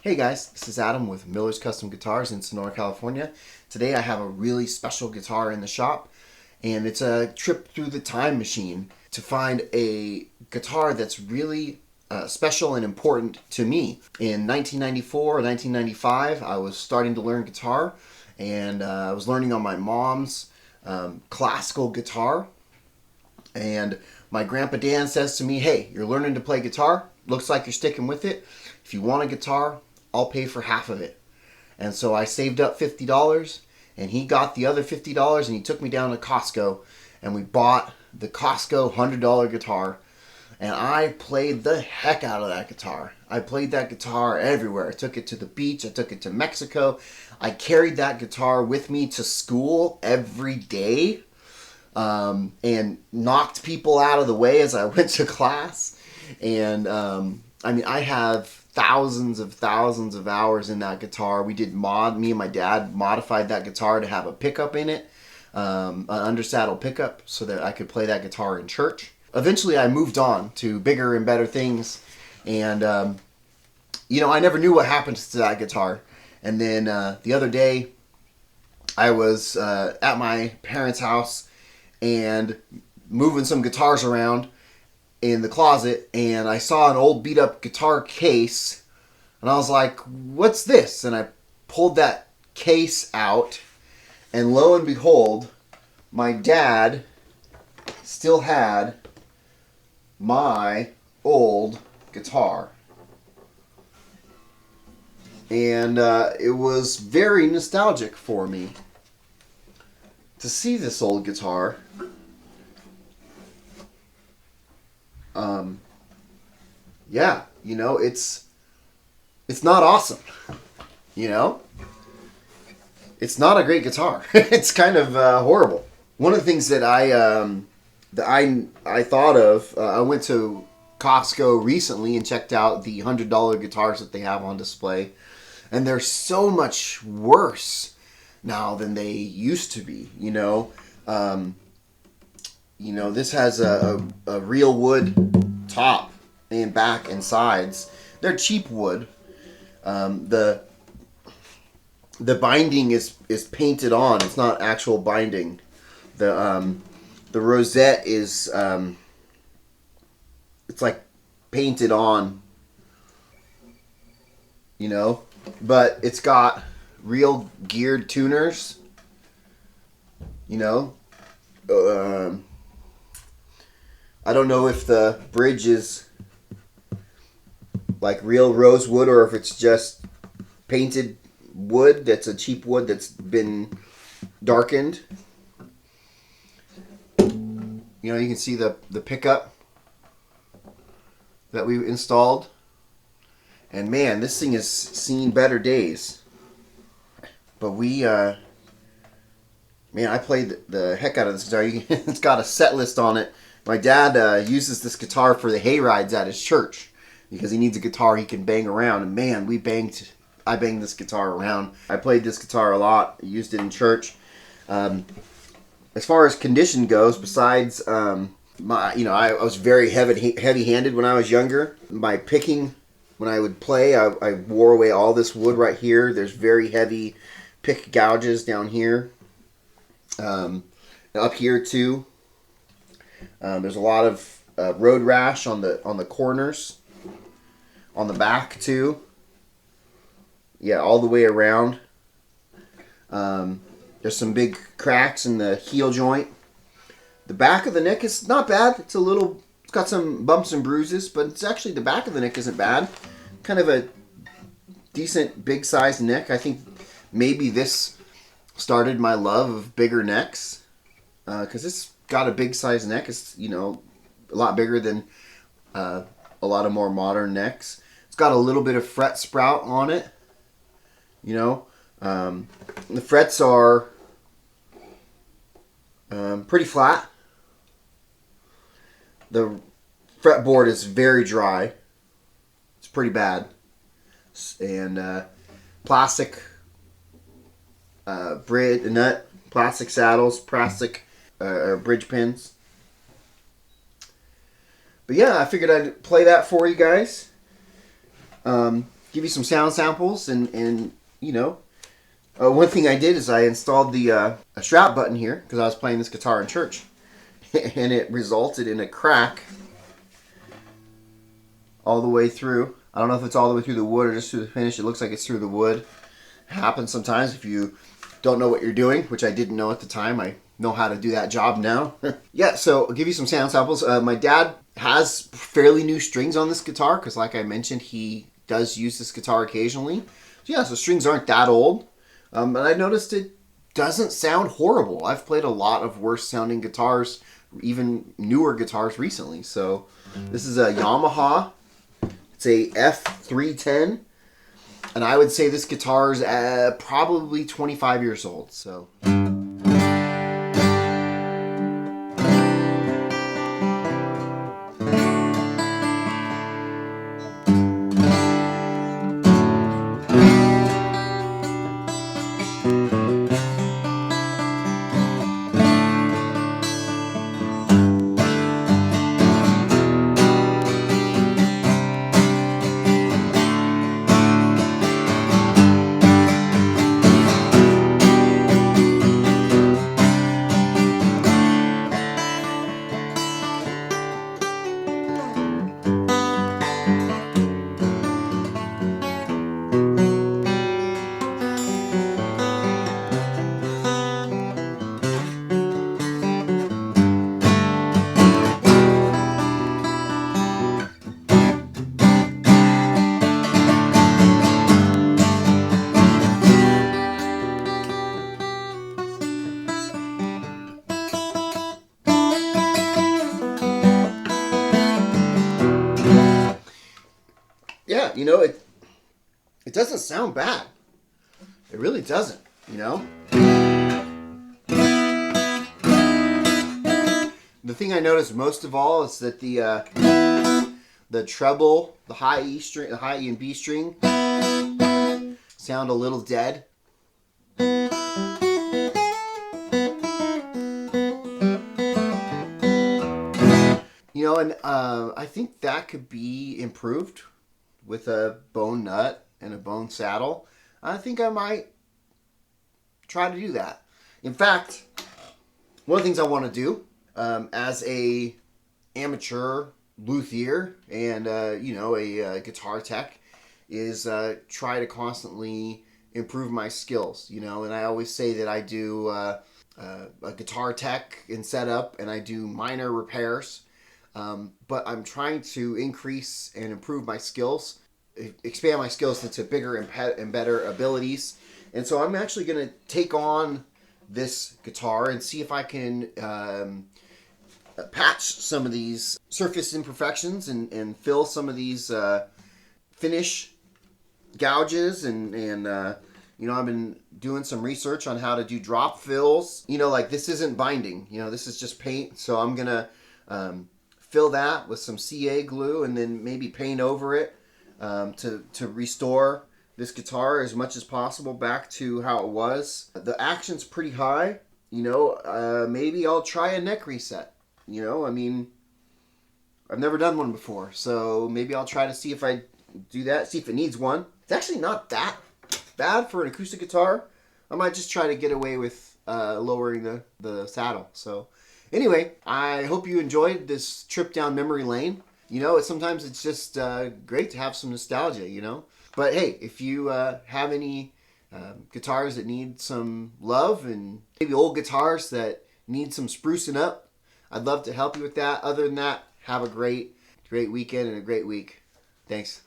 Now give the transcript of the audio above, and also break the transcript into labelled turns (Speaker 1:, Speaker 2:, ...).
Speaker 1: Hey guys, this is Adam with Miller's Custom Guitars in Sonora, California. Today I have a really special guitar in the shop, and it's a trip through the time machine to find a guitar that's really special and important to me. In 1994 or 1995, I was starting to learn guitar, and I was learning on my mom's classical guitar. And my grandpa Dan says to me, "Hey, you're learning to play guitar. Looks like you're sticking with it. If you want a guitar, I'll pay for half of it." And so I saved up $50, and he got the other $50, and he took me down to Costco, and we bought the Costco $100 guitar. And I played the heck out of that guitar. I played that guitar everywhere. I took it to the beach. I took it to Mexico. I carried that guitar with me to school every day, and knocked people out of the way as I went to class. And I have thousands of hours in that guitar. Me and my dad modified that guitar to have a pickup in it, an undersaddle pickup, so that I could play that guitar in church. Eventually I moved on to bigger and better things, and I never knew what happened to that guitar. And then the other day I was at my parents' house and moving some guitars around in the closet, and I saw an old beat up guitar case, and I was like, "What's this?" And I pulled that case out, and lo and behold, my dad still had my old guitar. And it was very nostalgic for me to see this old guitar. It's not awesome. It's not a great guitar. It's kind of horrible. One of the things that I thought of, I went to Costco recently and checked out the $100 guitars that they have on display, and they're so much worse now than they used to be. This has a real wood top and back and sides. They're cheap wood. The binding is painted on. It's not actual binding. The rosette is it's like painted on. But it's got real geared tuners. I don't know if the bridge is like real rosewood or if it's just painted wood. That's a cheap wood that's been darkened. You can see the pickup that we installed. And man, this thing has seen better days. But I played the heck out of this guitar. It's got a set list on it. My dad uses this guitar for the hay rides at his church because he needs a guitar he can bang around. And man, I banged this guitar around. I played this guitar a lot. I used it in church. As far as condition goes, besides I was very heavy-handed when I was younger. My picking, when I would play, I wore away all this wood right here. There's very heavy pick gouges down here. Up here too. There's a lot of road rash on the corners, on the back too. Yeah, all the way around. There's some big cracks in the heel joint. The back of the neck is not bad. It's got some bumps and bruises, but it's actually, the back of the neck isn't bad. Kind of a decent big sized neck. I think maybe this started my love of bigger necks, because it's got a big size neck. It's a lot bigger than a lot of more modern necks. It's got a little bit of fret sprout on it. The frets are pretty flat. The fretboard is very dry. It's pretty bad. And plastic nut, plastic saddles, plastic bridge pins. But yeah, I figured I'd play that for you guys. give you some sound samples and you know, one thing I did is I installed the a strap button here because I was playing this guitar in church, and it resulted in a crack all the way through. I don't know if it's all the way through the wood or just through the finish. It looks like it's through the wood. It happens sometimes if you don't know what you're doing, which I didn't know at the time. I know how to do that job now. Yeah, so I'll give you some sound samples. My dad has fairly new strings on this guitar because, like I mentioned, he does use this guitar occasionally. So yeah, so strings aren't that old. And I noticed it doesn't sound horrible. I've played a lot of worse sounding guitars, even newer guitars recently. So this is a Yamaha. It's a F-310. And I would say this guitar is probably 25 years old. So... yeah, you know, it doesn't sound bad. It really doesn't, you know? The thing I noticed most of all is that the treble, the high E string, the high E and B string sound a little dead. You know, and I think that could be improved with a bone nut and a bone saddle. I think I might try to do that. In fact, one of the things I want to do as a amateur luthier and you know, a guitar tech is try to constantly improve my skills. You know, and I always say that I do a guitar tech and setup, and I do minor repairs. But I'm trying to increase and improve my skills, expand my skills into bigger and better abilities. And so I'm actually going to take on this guitar and see if I can patch some of these surface imperfections and fill some of these finish gouges. And you know, I've been doing some research on how to do drop fills. You know, like this isn't binding. You know, this is just paint. So I'm going to... fill that with some CA glue and then maybe paint over it to restore this guitar as much as possible back to how it was. The action's pretty high. You know, maybe I'll try a neck reset. You know, I mean, I've never done one before, so maybe I'll try to see if I do that, see if it needs one. It's actually not that bad for an acoustic guitar. I might just try to get away with lowering the saddle. So anyway, I hope you enjoyed this trip down memory lane. You know, sometimes it's just great to have some nostalgia, you know. But hey, if you have any guitars that need some love and maybe old guitars that need some sprucing up, I'd love to help you with that. Other than that, have a great weekend and a great week. Thanks.